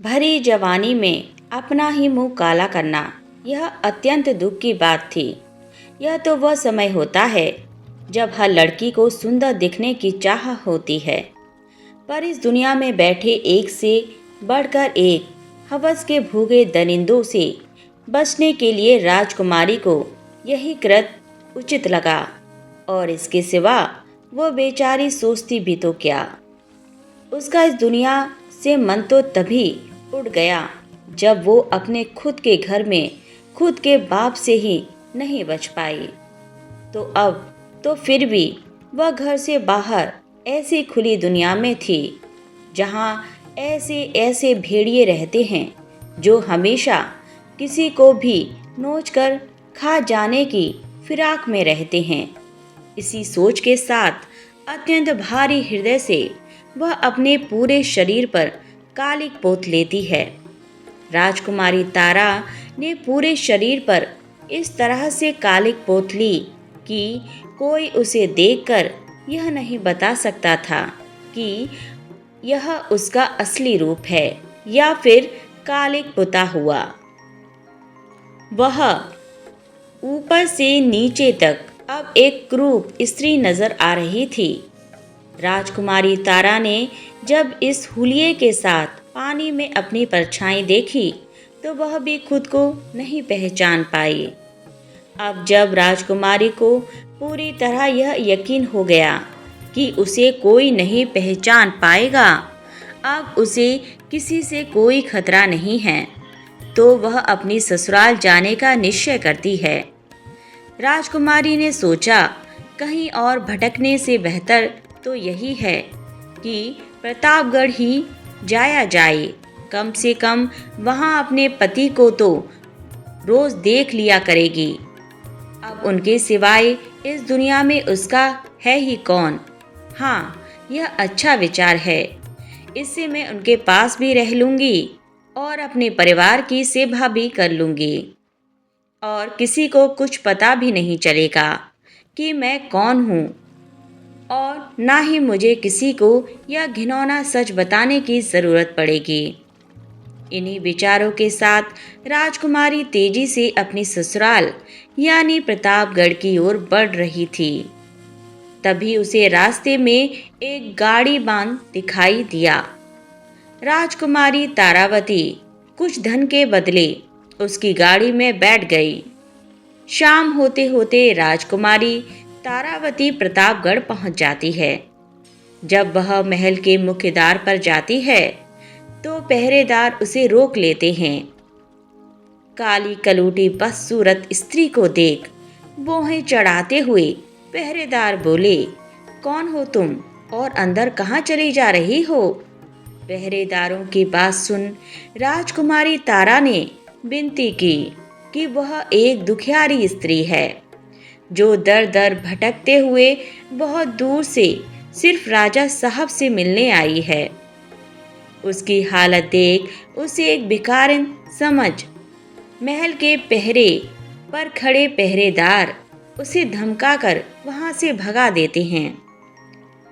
भरी जवानी में अपना ही मुंह काला करना, यह अत्यंत दुख की बात थी। यह तो वह समय होता है जब हर लड़की को सुंदर दिखने की चाह होती है, पर इस दुनिया में बैठे एक से बढ़कर एक हवस के भूखे दरिंदों से बचने के लिए राजकुमारी को यही कृत उचित लगा। और इसके सिवा वह बेचारी सोचती भी तो क्या। उसका इस दुनिया से मन तो तभी उठ गया जब वो अपने खुद के घर में खुद के बाप से ही नहीं बच पाई। तो अब तो फिर भी वह घर से बाहर ऐसी खुली दुनिया में थी जहाँ ऐसे ऐसे भेड़िए रहते हैं जो हमेशा किसी को भी नोच कर खा जाने की फिराक में रहते हैं। इसी सोच के साथ अत्यंत भारी हृदय से वह अपने पूरे शरीर पर कालिक पोत लेती है। राजकुमारी तारा ने पूरे शरीर पर इस तरह से कालिक पोत ली कि कोई उसे देखकर यह नहीं बता सकता था कि यह उसका असली रूप है या फिर कालिक पुता हुआ। वह ऊपर से नीचे तक अब एक क्रूप स्त्री नजर आ रही थी। राजकुमारी तारा ने जब इस हुलिये के साथ पानी में अपनी परछाई देखी तो वह भी खुद को नहीं पहचान पाई। अब जब राजकुमारी को पूरी तरह यह यकीन हो गया कि उसे कोई नहीं पहचान पाएगा, अब उसे किसी से कोई खतरा नहीं है, तो वह अपनी ससुराल जाने का निश्चय करती है। राजकुमारी ने सोचा, कहीं और भटकने से बेहतर तो यही है कि प्रतापगढ़ ही जाया जाए। कम से कम वहाँ अपने पति को तो रोज देख लिया करेगी। अब उनके सिवाय इस दुनिया में उसका है ही कौन। हाँ, यह अच्छा विचार है। इससे मैं उनके पास भी रह लूँगी और अपने परिवार की सेवा भी कर लूँगी और किसी को कुछ पता भी नहीं चलेगा कि मैं कौन हूँ, और ना ही मुझे किसी को यह घिनौना सच बताने की ज़रूरत पड़ेगी। इन्हीं विचारों के साथ राजकुमारी तेजी से अपनी ससुराल यानी प्रतापगढ़ की ओर बढ़ रही थी। तभी उसे रास्ते में एक गाड़ी बांध दिखाई दिया। राजकुमारी तारावती कुछ धन के बदले उसकी गाड़ी में बैठ गई। शाम होते होते राजकुमारी तारावती प्रतापगढ़ पहुंच जाती है। जब वह महल के मुख्य द्वार पर जाती है तो पहरेदार उसे रोक लेते हैं। काली कलूटी बदसूरत स्त्री को देख भौहें चढ़ाते हुए पहरेदार बोले, कौन हो तुम और अंदर कहाँ चली जा रही हो? पहरेदारों की बात सुन राजकुमारी तारा ने विनती की कि वह एक दुखियारी स्त्री है जो दर दर भटकते हुए बहुत दूर से सिर्फ राजा साहब से मिलने आई है। उसकी हालत देख उसे एक भिखारिन समझ महल के पहरे पर खड़े पहरेदार उसे धमकाकर वहां से भगा देते हैं।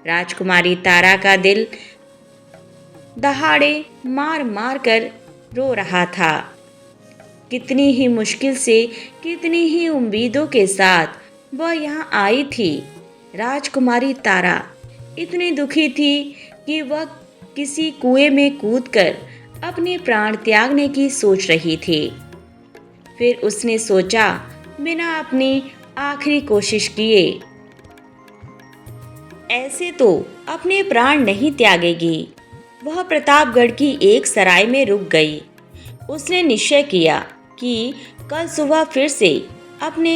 राजकुमारी तारा का दिल दहाड़े मार मार कर रो रहा था। कितनी ही मुश्किल से, कितनी ही उम्मीदों के साथ वह यहाँ आई थी। राजकुमारी तारा इतनी दुखी थी कि वह किसी कुएं में कूदकर अपने प्राण त्यागने की सोच रही थी। फिर उसने सोचा, बिना अपनी आखिरी कोशिश किए ऐसे तो अपने प्राण नहीं त्यागेगी। वह प्रतापगढ़ की एक सराय में रुक गई। उसने निश्चय किया कि कल सुबह फिर से अपने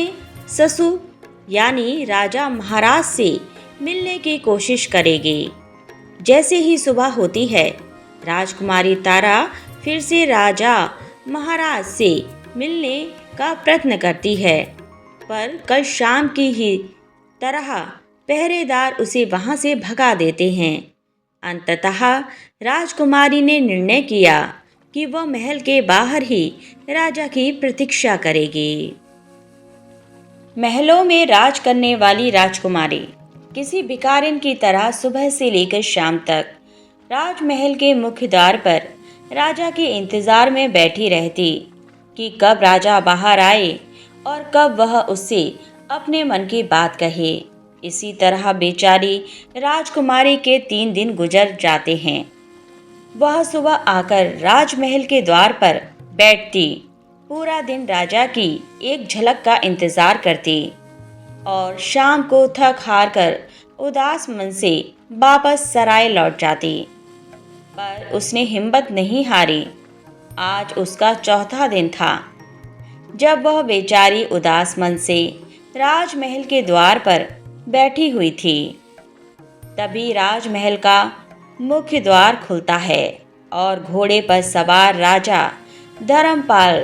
ससुर यानी राजा महाराज से मिलने की कोशिश करेगी। जैसे ही सुबह होती है, राजकुमारी तारा फिर से राजा महाराज से मिलने का प्रयत्न करती है, पर कल शाम की ही तरह पहरेदार उसे वहां से भगा देते हैं। अंततः राजकुमारी ने निर्णय किया कि वह महल के बाहर ही राजा की प्रतीक्षा करेगी। महलों में राज करने वाली राजकुमारी किसी भिखारिन की तरह सुबह से लेकर शाम तक राजमहल के मुख्य द्वार पर राजा के इंतजार में बैठी रहती कि कब राजा बाहर आए और कब वह उससे अपने मन की बात कहे। इसी तरह बेचारी राजकुमारी के 3 दिन गुजर जाते हैं। वह सुबह आकर राजमहल के द्वार पर बैठती, पूरा दिन राजा की एक झलक का इंतजार करती और शाम को थक हार कर उदास मन से वापस सराय लौट जाती। पर उसने हिम्मत नहीं हारी। आज उसका चौथा दिन था जब वह बेचारी उदास मन से राजमहल के द्वार पर बैठी हुई थी। तभी राजमहल का मुख्य द्वार खुलता है और घोड़े पर सवार राजा धर्मपाल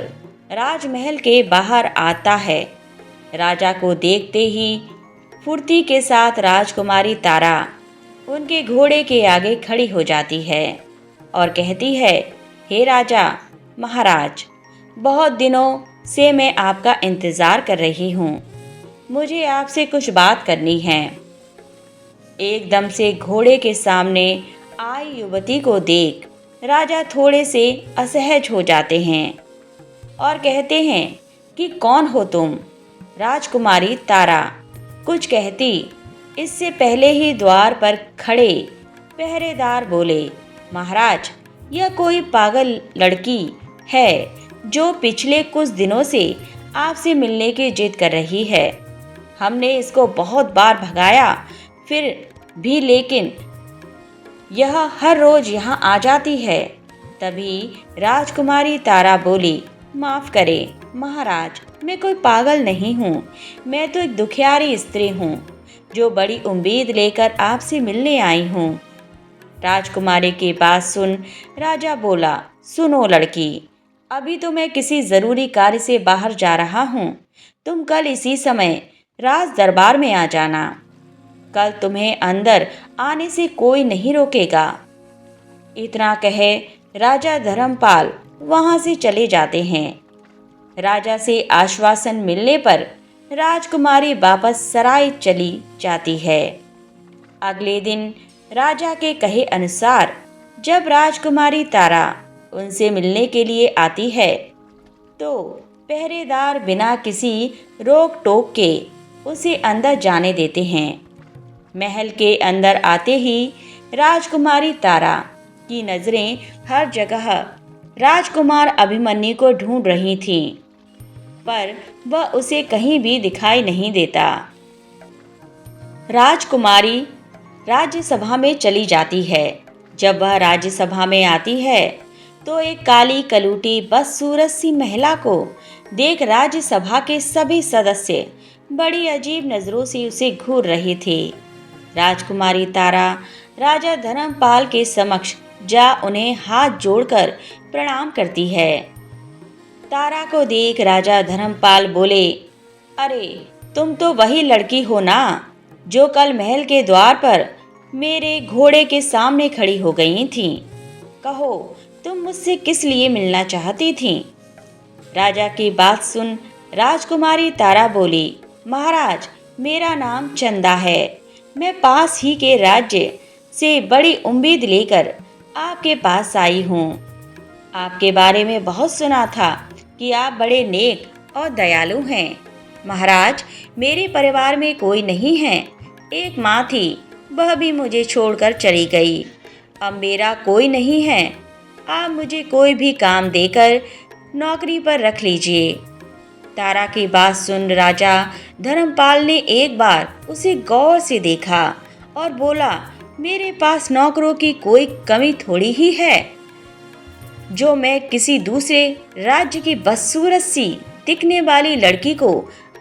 राजमहल के बाहर आता है। राजा को देखते ही फुर्ती के साथ राजकुमारी तारा उनके घोड़े के आगे खड़ी हो जाती है और कहती है, हे राजा महाराज, बहुत दिनों से मैं आपका इंतज़ार कर रही हूँ। मुझे आपसे कुछ बात करनी है। एकदम से घोड़े के सामने आई युवती को देख राजा थोड़े से असहज हो जाते हैं और कहते हैं कि कौन हो तुम? राजकुमारी तारा कुछ कहती इससे पहले ही द्वार पर खड़े पहरेदार बोले, महाराज, यह कोई पागल लड़की है जो पिछले कुछ दिनों से आपसे मिलने की जिद कर रही है। हमने इसको बहुत बार भगाया फिर भी, लेकिन यह हर रोज यहाँ आ जाती है। तभी राजकुमारी तारा बोली, माफ करें महाराज, मैं कोई पागल नहीं हूँ। मैं तो एक दुखियारी स्त्री हूँ जो बड़ी उम्मीद लेकर आपसे मिलने आई हूँ। राजकुमारी की बात सुन राजा बोला, सुनो लड़की, अभी तो मैं किसी ज़रूरी कार्य से बाहर जा रहा हूँ। तुम कल इसी समय राज दरबार में आ जाना। कल तुम्हें अंदर आने से कोई नहीं रोकेगा। इतना कहे राजा धर्मपाल वहां से चले जाते हैं। राजा से आश्वासन मिलने पर राजकुमारी वापस सराय चली जाती है। अगले दिन राजा के कहे अनुसार जब राजकुमारी तारा उनसे मिलने के लिए आती है तो पहरेदार बिना किसी रोक टोक के उसे अंदर जाने देते हैं। महल के अंदर आते ही राजकुमारी तारा की नजरें हर जगह राजकुमार अभिमन्यु को ढूंढ रही थीं, पर वह उसे कहीं भी दिखाई नहीं देता। राजकुमारी राज्यसभा में चली जाती है। जब वह राज्यसभा में आती है तो एक काली कलूटी बदसूरत सी महिला को देख राज्यसभा के सभी सदस्य बड़ी अजीब नजरों से उसे घूर रहे थे। राजकुमारी तारा राजा धर्मपाल के समक्ष जा उन्हें हाथ जोड़कर प्रणाम करती है। तारा को देख राजा धर्मपाल बोले, अरे तुम तो वही लड़की हो ना जो कल महल के द्वार पर मेरे घोड़े के सामने खड़ी हो गई थी। कहो तुम मुझसे किस लिए मिलना चाहती थी? राजा की बात सुन राजकुमारी तारा बोली, महाराज, मेरा नाम चंदा है। मैं पास ही के राज्य से बड़ी उम्मीद लेकर आपके पास आई हूँ। आपके बारे में बहुत सुना था कि आप बड़े नेक और दयालु हैं। महाराज, मेरे परिवार में कोई नहीं है। एक माँ थी, वह भी मुझे छोड़कर चली गई। अब मेरा कोई नहीं है। आप मुझे कोई भी काम देकर नौकरी पर रख लीजिए। तारा की बात सुन राजा धर्मपाल ने एक बार उसे गौर से देखा और बोला, मेरे पास नौकरों की कोई कमी थोड़ी ही है जो मैं किसी दूसरे राज्य की बदसूरत सी दिखने वाली लड़की को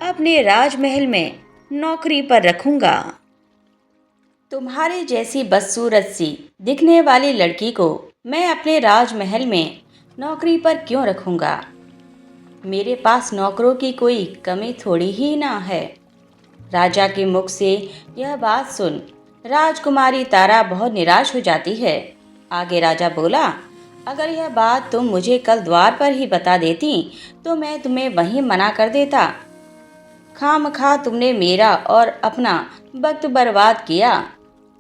अपने राजमहल में नौकरी पर रखूंगा। तुम्हारे जैसी बदसूरत सी दिखने वाली लड़की को मैं अपने राजमहल में नौकरी पर क्यों रखूंगा? मेरे पास नौकरों की कोई कमी थोड़ी ही ना है। राजा के मुख से यह बात सुन राजकुमारी तारा बहुत निराश हो जाती है। आगे राजा बोला, अगर यह बात तुम मुझे कल द्वार पर ही बता देती तो मैं तुम्हें वहीं मना कर देता। खामखा तुमने मेरा और अपना वक्त बर्बाद किया।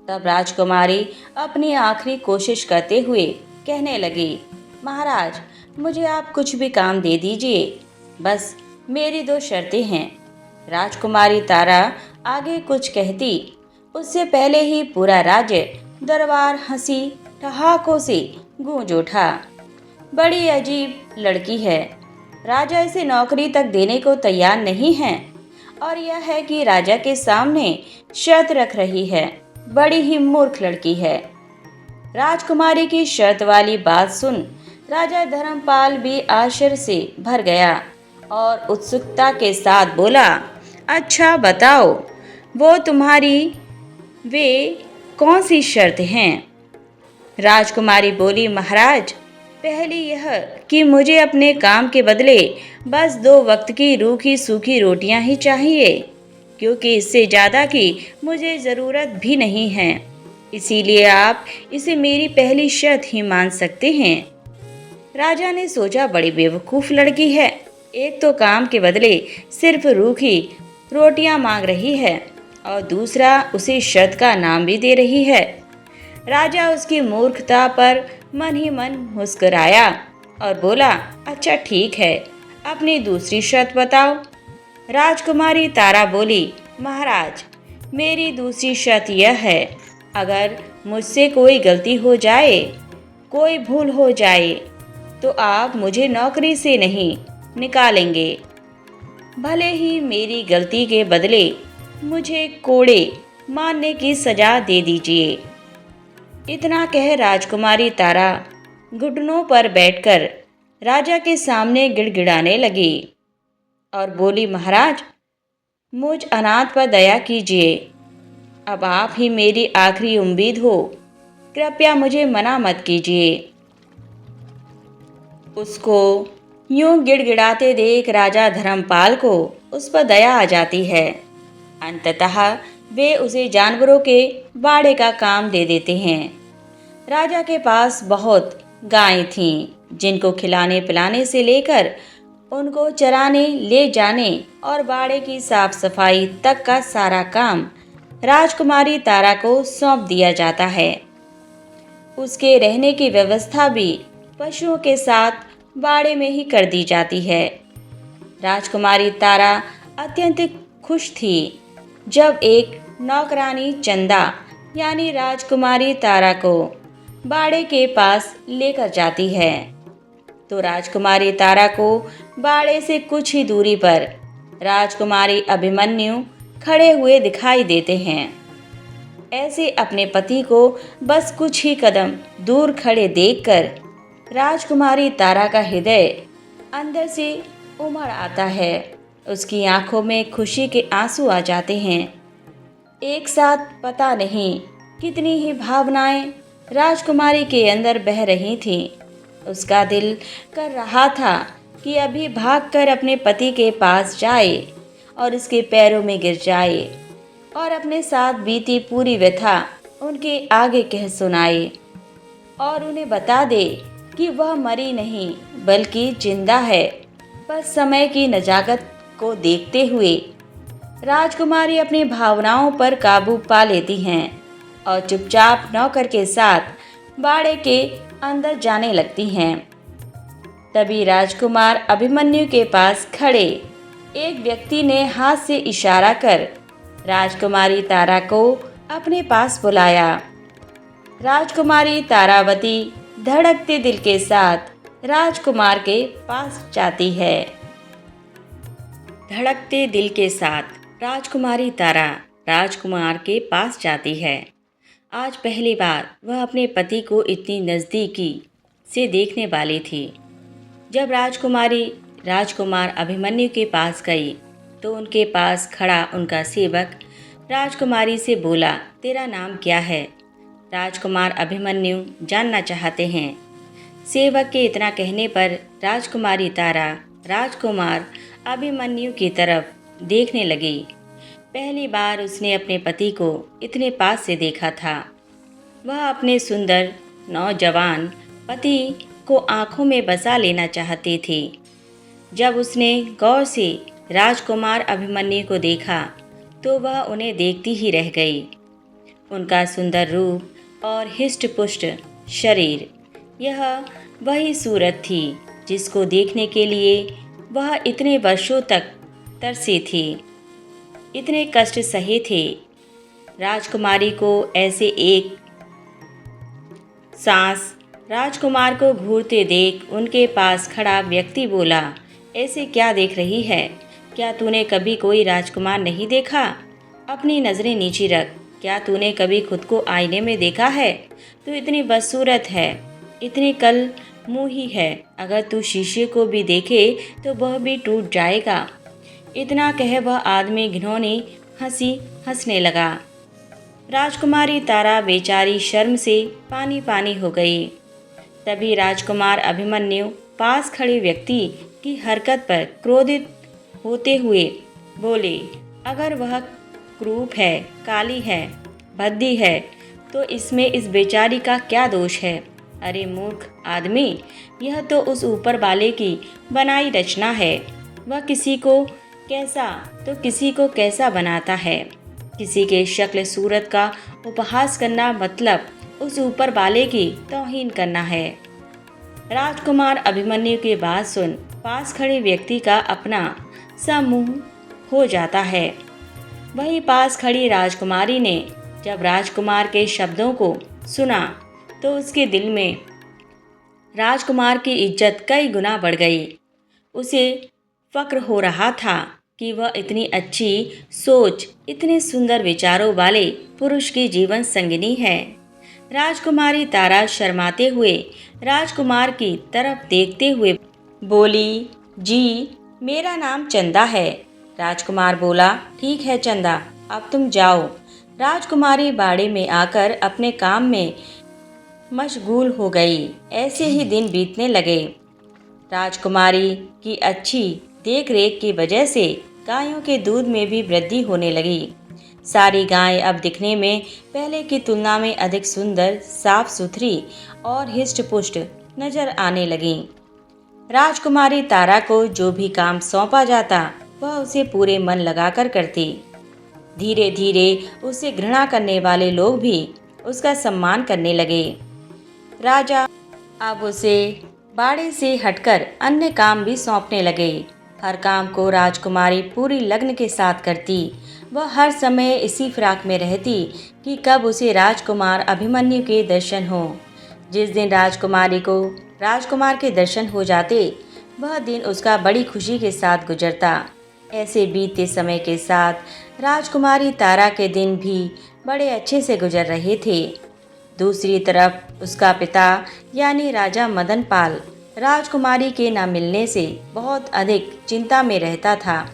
तब राजकुमारी अपनी आखिरी कोशिश करते हुए कहने लगी, महाराज, मुझे आप कुछ भी काम दे दीजिए, बस मेरी दो शर्तें हैं। राजकुमारी तारा आगे कुछ कहती उससे पहले ही पूरा राज्य दरबार हंसी ठहाकों से गूंज उठा। बड़ी अजीब लड़की है, राजा इसे नौकरी तक देने को तैयार नहीं है, और यह है कि राजा के सामने शर्त रख रही है। बड़ी ही मूर्ख लड़की है। राजकुमारी की शर्त वाली बात सुन राजा धर्मपाल भी आश्चर्य से भर गया और उत्सुकता के साथ बोला, अच्छा बताओ, वो तुम्हारी वे कौन सी शर्त हैं? राजकुमारी बोली, महाराज, पहली यह कि मुझे अपने काम के बदले बस 2 वक्त की रूखी सूखी रोटियां ही चाहिए, क्योंकि इससे ज़्यादा की मुझे ज़रूरत भी नहीं है। इसीलिए आप इसे मेरी पहली शर्त ही मान सकते हैं। राजा ने सोचा, बड़ी बेवकूफ़ लड़की है, एक तो काम के बदले सिर्फ रूखी रोटियां मांग रही है और दूसरा उसे शर्त का नाम भी दे रही है। राजा उसकी मूर्खता पर मन ही मन मुस्कुराया और बोला, अच्छा ठीक है, अपनी दूसरी शर्त बताओ। राजकुमारी तारा बोली, महाराज, मेरी दूसरी शर्त यह है, अगर मुझसे कोई गलती हो जाए, कोई भूल हो जाए, तो आप मुझे नौकरी से नहीं निकालेंगे। भले ही मेरी गलती के बदले मुझे कोड़े मारने की सजा दे दीजिए। इतना कह राजकुमारी तारा घुटनों पर बैठकर राजा के सामने गिड़गिड़ाने लगी और बोली, महाराज, मुझ अनाथ पर दया कीजिए। अब आप ही मेरी आखिरी उम्मीद हो, कृपया मुझे मना मत कीजिए। उसको यूं गिड़गिड़ाते देख राजा धर्मपाल को उस पर दया आ जाती है। अंततः वे उसे जानवरों के बाड़े का काम दे देते हैं। राजा के पास बहुत गायें थीं, जिनको खिलाने पिलाने से लेकर उनको चराने ले जाने और बाड़े की साफ सफाई तक का सारा काम राजकुमारी तारा को सौंप दिया जाता है। उसके रहने की व्यवस्था भी पशुओं के साथ बाड़े में ही कर दी जाती है। राजकुमारी तारा अत्यंत खुश थी जब एक नौकरानी चंदा यानी राजकुमारी तारा को बाड़े के पास लेकर जाती है, तो राजकुमारी तारा को बाड़े से कुछ ही दूरी पर राजकुमारी अभिमन्यु खड़े हुए दिखाई देते हैं। ऐसे अपने पति को बस कुछ ही कदम दूर खड़े देखकर राजकुमारी तारा का हृदय अंदर से उमड़ आता है। उसकी आंखों में खुशी के आंसू आ जाते हैं। एक साथ पता नहीं कितनी ही भावनाएं राजकुमारी के अंदर बह रही थीं। उसका दिल कर रहा था कि अभी भागकर अपने पति के पास जाए और उसके पैरों में गिर जाए और अपने साथ बीती पूरी व्यथा उनके आगे कह सुनाए और उन्हें बता दे कि वह मरी नहीं बल्कि जिंदा है। बस समय की नजाकत को देखते हुए राजकुमारी अपनी भावनाओं पर काबू पा लेती हैं और चुपचाप नौकर के साथ बाड़े के अंदर जाने लगती हैं। तभी राजकुमार अभिमन्यु के पास खड़े एक व्यक्ति ने हाथ से इशारा कर राजकुमारी तारा को अपने पास बुलाया। राजकुमारी तारावती धड़कते दिल के साथ राजकुमार के पास जाती है। धड़कते दिल के साथ राजकुमारी तारा राजकुमार के पास जाती है। आज पहली बार वह अपने पति को इतनी नज़दीकी से देखने वाली थी। जब राजकुमारी राजकुमार अभिमन्यु के पास गई तो उनके पास खड़ा उनका सेवक राजकुमारी से बोला, तेरा नाम क्या है? राजकुमार अभिमन्यु जानना चाहते हैं। सेवक के इतना कहने पर राजकुमारी तारा राजकुमार अभिमन्यु की तरफ देखने लगी। पहली बार उसने अपने पति को इतने पास से देखा था। वह अपने सुंदर नौजवान पति को आंखों में बसा लेना चाहती थी। जब उसने गौर से राजकुमार अभिमन्यु को देखा तो वह उन्हें देखती ही रह गई। उनका सुंदर रूप और हिष्ट पुष्ट शरीर, यह वही सूरत थी जिसको देखने के लिए वह इतने वर्षों तक तरसी थी, इतने कष्ट सहे थे। राजकुमारी को ऐसे एक सांस राजकुमार को घूरते देख उनके पास खड़ा व्यक्ति बोला, ऐसे क्या देख रही है? क्या तूने कभी कोई राजकुमार नहीं देखा? अपनी नज़रें नीचे रख। क्या तूने कभी खुद को आईने में देखा है? तू इतनी बदसूरत है, इतनी कल मुंही है। अगर तू शीशे को भी देखे तो वह भी टूट जाएगा। इतना कह वह आदमी घिनौनी हंसी हंसने लगा। राजकुमारी तारा बेचारी शर्म से पानी पानी हो गई। तभी राजकुमार अभिमन्यु पास खड़े व्यक्ति की हरकत पर क्रोधित होते हुए बोले, अगर वह क्रूप है, काली है, भद्दी है, तो इसमें इस बेचारी का क्या दोष है? अरे मूर्ख आदमी, यह तो उस ऊपर वाले की बनाई रचना है। वह किसी को कैसा बनाता है। किसी के शक्ल सूरत का उपहास करना मतलब उस ऊपर वाले की तौहीन करना है। राजकुमार अभिमन्यु की बात सुन पास खड़े व्यक्ति का अपना सा मुंह हो जाता है। वही पास खड़ी राजकुमारी ने जब राजकुमार के शब्दों को सुना तो उसके दिल में राजकुमार की इज्जत कई गुना बढ़ गई। उसे फक्र हो रहा था कि वह इतनी अच्छी सोच, इतने सुंदर विचारों वाले पुरुष की जीवन संगिनी है। राजकुमारी तारा शर्माते हुए राजकुमार की तरफ देखते हुए बोली, जी मेरा नाम चंदा है। राजकुमार बोला, ठीक है चंदा, अब तुम जाओ। राजकुमारी बाड़े में आकर अपने काम में मशगूल हो गई। ऐसे ही दिन बीतने लगे। राजकुमारी की अच्छी देखरेख की वजह से गायों के दूध में भी वृद्धि होने लगी। सारी गायें अब दिखने में पहले की तुलना में अधिक सुंदर, साफ सुथरी और हिष्ट-पुष्ट नजर आने लगीं। राजकुमारी तारा को जो भी काम सौंपा जाता वह उसे पूरे मन लगाकर करती। धीरे धीरे उसे घृणा करने वाले लोग भी उसका सम्मान करने लगे। राजा अब उसे बाड़े से हटकर अन्य काम भी सौंपने लगे। हर काम को राजकुमारी पूरी लगन के साथ करती। वह हर समय इसी फिराक में रहती कि कब उसे राजकुमार अभिमन्यु के दर्शन हो। जिस दिन राजकुमारी को राजकुमार के दर्शन हो जाते वह दिन उसका बड़ी खुशी के साथ गुजरता। ऐसे बीतते समय के साथ राजकुमारी तारा के दिन भी बड़े अच्छे से गुजर रहे थे। दूसरी तरफ उसका पिता यानी राजा मदनपाल राजकुमारी के न मिलने से बहुत अधिक चिंता में रहता था।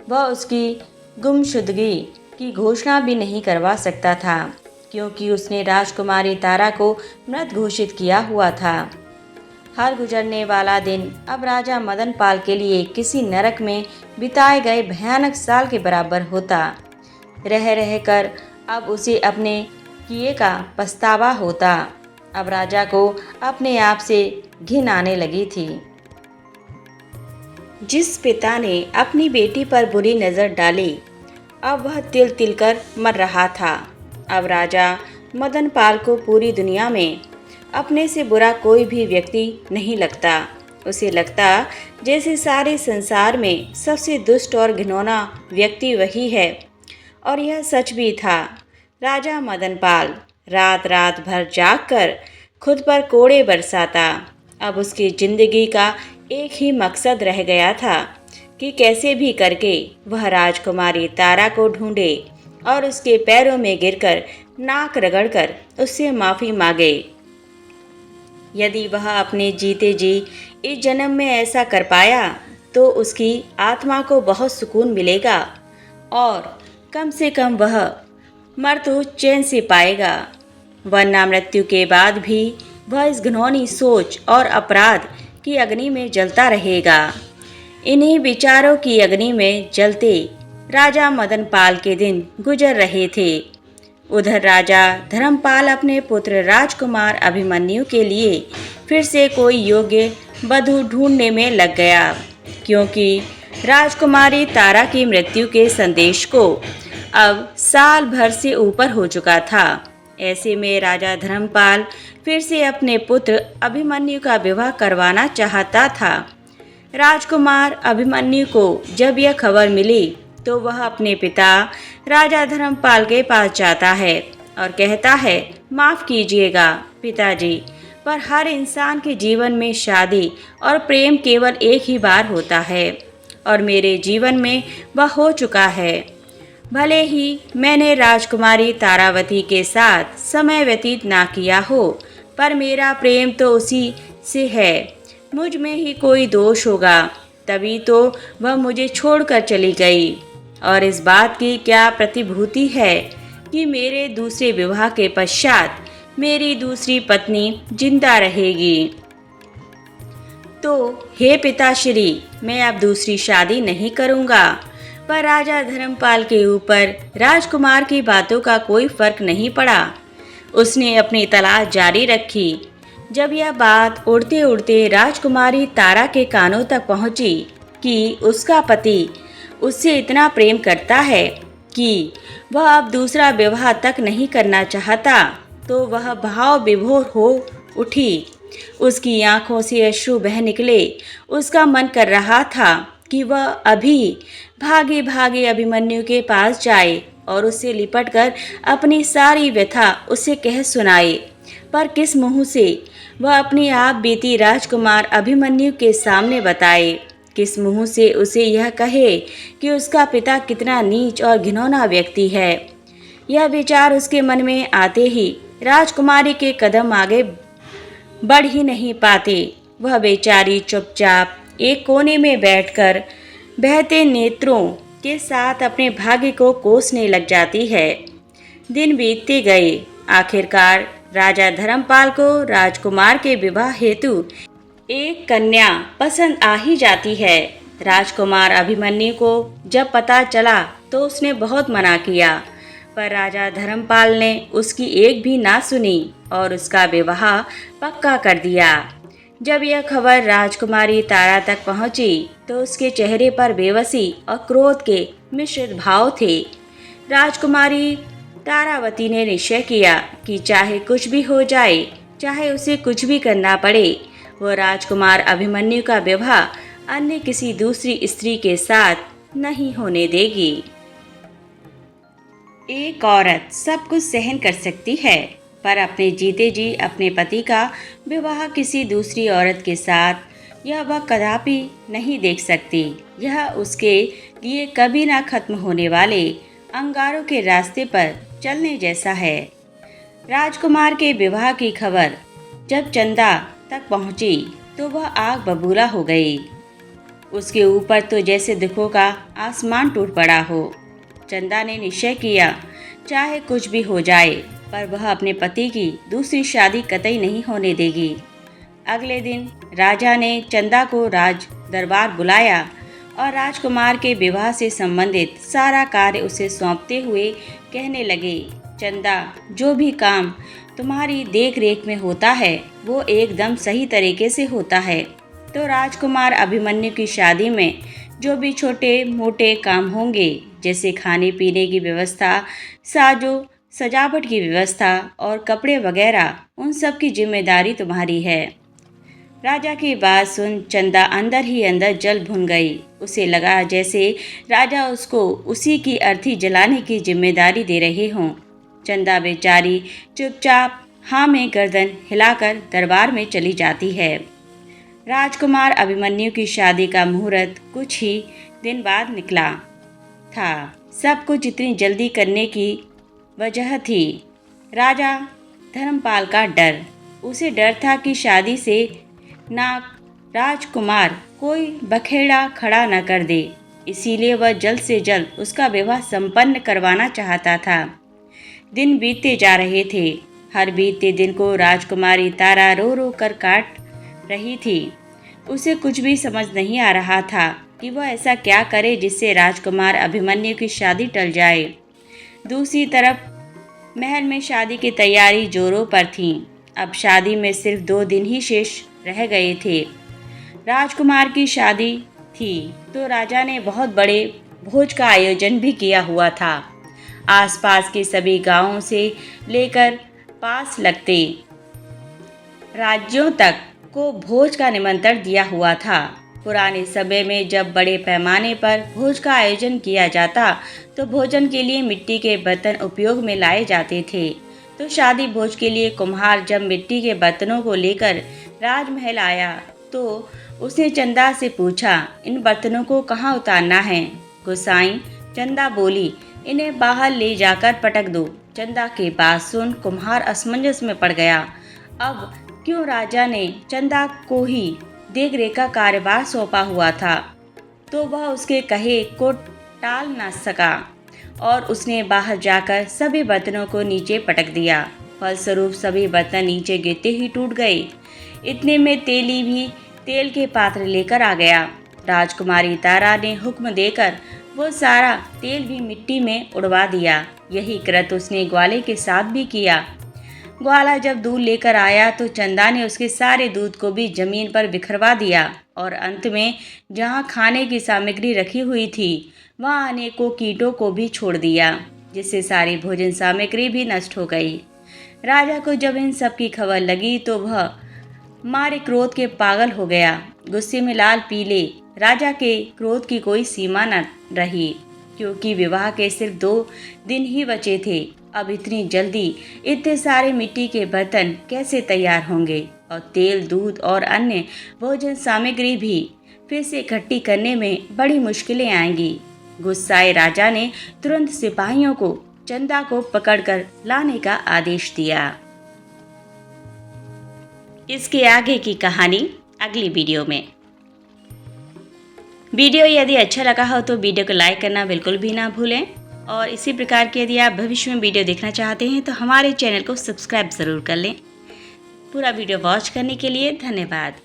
वह उसकी गुमशुदगी की घोषणा भी नहीं करवा सकता था क्योंकि उसने राजकुमारी तारा को मृत घोषित किया हुआ था। हर गुजरने वाला दिन अब राजा मदनपाल के लिए किसी नरक में बिताए गए भयानक साल के बराबर होता। रह रहकर अब उसे अपने किए का पछतावा होता। अब राजा को अपने आप से घिन आने लगी थी। जिस पिता ने अपनी बेटी पर बुरी नज़र डाली अब वह तिल तिल कर मर रहा था। अब राजा मदनपाल को पूरी दुनिया में अपने से बुरा कोई भी व्यक्ति नहीं लगता। उसे लगता जैसे सारे संसार में सबसे दुष्ट और घिनौना व्यक्ति वही है। और यह सच भी था। राजा मदनपाल रात रात भर जागकर खुद पर कोड़े बरसाता। अब उसकी जिंदगी का एक ही मकसद रह गया था कि कैसे भी करके वह राजकुमारी तारा को ढूंढे और उसके पैरों में गिरकर नाक रगड़कर उससे माफ़ी मांगे। यदि वह अपने जीते जी इस जन्म में ऐसा कर पाया तो उसकी आत्मा को बहुत सुकून मिलेगा और कम से कम वह मर तो चैन से पाएगा, वरना मृत्यु के बाद भी वह इस घिनौनी सोच और अपराध की अग्नि में जलता रहेगा। इन्हीं विचारों की अग्नि में जलते राजा मदनपाल के दिन गुजर रहे थे। उधर राजा धर्मपाल अपने पुत्र राजकुमार अभिमन्यु के लिए फिर से कोई योग्य वधू ढूंढने में लग गया क्योंकि राजकुमारी तारा की मृत्यु के संदेश को अब साल भर से ऊपर हो चुका था। ऐसे में राजा धर्मपाल फिर से अपने पुत्र अभिमन्यु का विवाह करवाना चाहता था। राजकुमार अभिमन्यु को जब यह खबर मिली तो वह अपने पिता राजा धर्मपाल के पास जाता है और कहता है, माफ़ कीजिएगा पिताजी, पर हर इंसान के जीवन में शादी और प्रेम केवल एक ही बार होता है और मेरे जीवन में वह हो चुका है। भले ही मैंने राजकुमारी तारावती के साथ समय व्यतीत ना किया हो, पर मेरा प्रेम तो उसी से है। मुझ में ही कोई दोष होगा, तभी तो वह मुझे छोड़कर चली गई। और इस बात की क्या प्रतिभूति है कि मेरे दूसरे विवाह के पश्चात मेरी दूसरी पत्नी जिंदा रहेगी। तो हे पिताश्री, मैं अब दूसरी शादी नहीं करूँगा। पर राजा धर्मपाल के ऊपर राजकुमार की बातों का कोई फर्क नहीं पड़ा। उसने अपनी तलाश जारी रखी। जब यह बात उड़ते उड़ते राजकुमारी तारा के कानों तक पहुंची कि उसका पति उससे इतना प्रेम करता है कि वह अब दूसरा विवाह तक नहीं करना चाहता, तो वह भाव विभोर हो उठी। उसकी आंखों से अश्रु बह निकले। उसका मन कर रहा था कि वह अभी भागे भागे अभिमन्यु के पास जाए और उससे लिपटकर अपनी सारी व्यथा उसे कह सुनाए। पर किस मुंह से वह अपनी आप बीती राजकुमार अभिमन्यु के सामने बताए? किस मुंह से उसे यह कहे कि उसका पिता कितना नीच और घिनौना व्यक्ति है? यह विचार उसके मन में आते ही राजकुमारी के कदम आगे बढ़ ही नहीं पाते। वह बेचारी चुपचाप एक कोने में बैठकर बहते नेत्रों के साथ अपने भाग्य को कोसने लग जाती है। दिन बीतते गए। आखिरकार राजा धर्मपाल को राजकुमार के विवाह हेतु एक कन्या पसंद आ ही जाती है। राजकुमार अभिमन्यु को जब पता चला तो उसने बहुत मना किया, पर राजा धर्मपाल ने उसकी एक भी ना सुनी और उसका विवाह पक्का कर दिया। जब यह खबर राजकुमारी तारा तक पहुंची तो उसके चेहरे पर बेबसी और क्रोध के मिश्रित भाव थे। राजकुमारी तारावती ने निश्चय किया कि चाहे कुछ भी हो जाए, चाहे उसे कुछ भी करना पड़े, वह राजकुमार अभिमन्यु का विवाह अन्य किसी दूसरी स्त्री के साथ नहीं होने देगी। एक औरत सब कुछ सहन कर सकती है, पर अपने जीते जी अपने पति का विवाह किसी दूसरी औरत के साथ यह वह कदापि नहीं देख सकती। यह उसके लिए कभी ना खत्म होने वाले अंगारों के रास्ते पर चलने जैसा है। राजकुमार के विवाह की खबर जब चंदा तक पहुंची तो वह आग बबूला हो गई। उसके ऊपर तो जैसे दुखों का आसमान टूट पड़ा हो। चंदा ने निश्चय किया, चाहे कुछ भी हो जाए, पर वह अपने पति की दूसरी शादी कतई नहीं होने देगी। अगले दिन राजा ने चंदा को राज दरबार बुलाया और राजकुमार के विवाह से संबंधित सारा कार्य उसे सौंपते हुए कहने लगे, चंदा, जो भी काम तुम्हारी देख रेख में होता है वो एकदम सही तरीके से होता है। तो राजकुमार अभिमन्यु की शादी में जो भी छोटे मोटे काम होंगे, जैसे खाने पीने की व्यवस्था, साजो सजावट की व्यवस्था और कपड़े वगैरह, उन सब की जिम्मेदारी तुम्हारी है। राजा की बात सुन चंदा अंदर ही अंदर जल भुन गई। उसे लगा जैसे राजा उसको उसी की अर्थी जलाने की जिम्मेदारी दे रहे हों। चंदा बेचारी चुपचाप हाँ में गर्दन हिलाकर दरबार में चली जाती है। राजकुमार अभिमन्यु की शादी का मुहूर्त कुछ ही दिन बाद निकला था। सब कुछ इतनी जल्दी करने की वजह थी राजा धर्मपाल का डर। उसे डर था कि शादी से ना राजकुमार कोई बखेड़ा खड़ा न कर दे, इसीलिए वह जल्द से जल्द उसका विवाह संपन्न करवाना चाहता था। दिन बीतते जा रहे थे। हर बीतते दिन को राजकुमारी तारा रो रो कर काट रही थी। उसे कुछ भी समझ नहीं आ रहा था कि वह ऐसा क्या करे जिससे राजकुमार अभिमन्यु की शादी टल जाए। दूसरी तरफ महल में शादी की तैयारी जोरों पर थी। अब शादी में सिर्फ 2 दिन ही शेष रह गए थे। राजकुमार की शादी थी तो राजा ने बहुत बड़े भोज का आयोजन भी किया हुआ था। आसपास के सभी गांवों से लेकर पास लगते राज्यों तक को भोज का निमंत्रण दिया हुआ था। पुराने समय में जब बड़े पैमाने पर भोज का आयोजन किया जाता तो भोजन के लिए मिट्टी के बर्तन उपयोग में लाए जाते थे। तो शादी भोज के लिए कुम्हार जब मिट्टी के बर्तनों को लेकर राजमहल आया तो उसने चंदा से पूछा, इन बर्तनों को कहाँ उतारना है? गोसाई चंदा बोली, इन्हें बाहर ले जाकर पटक दो। चंदा की बात सुन कुम्हार असमंजस में पड़ गया। अब क्यों राजा ने चंदा को ही देख रेख का कार्यभार सौंपा हुआ था, तो वह उसके कहे को टाल न सका और उसने बाहर जाकर सभी बर्तनों को नीचे पटक दिया। फलस्वरूप सभी बर्तन नीचे गिरते ही टूट गए। इतने में तेली भी तेल के पात्र लेकर आ गया। राजकुमारी तारा ने हुक्म देकर वो सारा तेल भी मिट्टी में उड़वा दिया। यही कृत उसने ग्वाले के साथ भी किया। ग्वाला जब दूध लेकर आया तो चंदा ने उसके सारे दूध को भी जमीन पर बिखरवा दिया और अंत में जहाँ खाने की सामग्री रखी हुई थी वहाँ अनेकों कीटों को भी छोड़ दिया, जिससे सारी भोजन सामग्री भी नष्ट हो गई। राजा को जब इन सब की खबर लगी तो वह मारे क्रोध के पागल हो गया। गुस्से में लाल पीले राजा के क्रोध की कोई सीमा न रही, क्योंकि विवाह के सिर्फ 2 दिन ही बचे थे। अब इतनी जल्दी इतने सारे मिट्टी के बर्तन कैसे तैयार होंगे और तेल, दूध और अन्य भोजन सामग्री भी फिर से इकट्ठी करने में बड़ी मुश्किलें आएंगी। गुस्साए राजा ने तुरंत सिपाहियों को चंदा को पकड़कर लाने का आदेश दिया। इसके आगे की कहानी अगली वीडियो में। वीडियो यदि अच्छा लगा हो तो वीडियो को लाइक करना बिल्कुल भी ना भूलें और इसी प्रकार की यदि आप भविष्य में वीडियो देखना चाहते हैं तो हमारे चैनल को सब्सक्राइब ज़रूर कर लें। पूरा वीडियो वॉच करने के लिए धन्यवाद।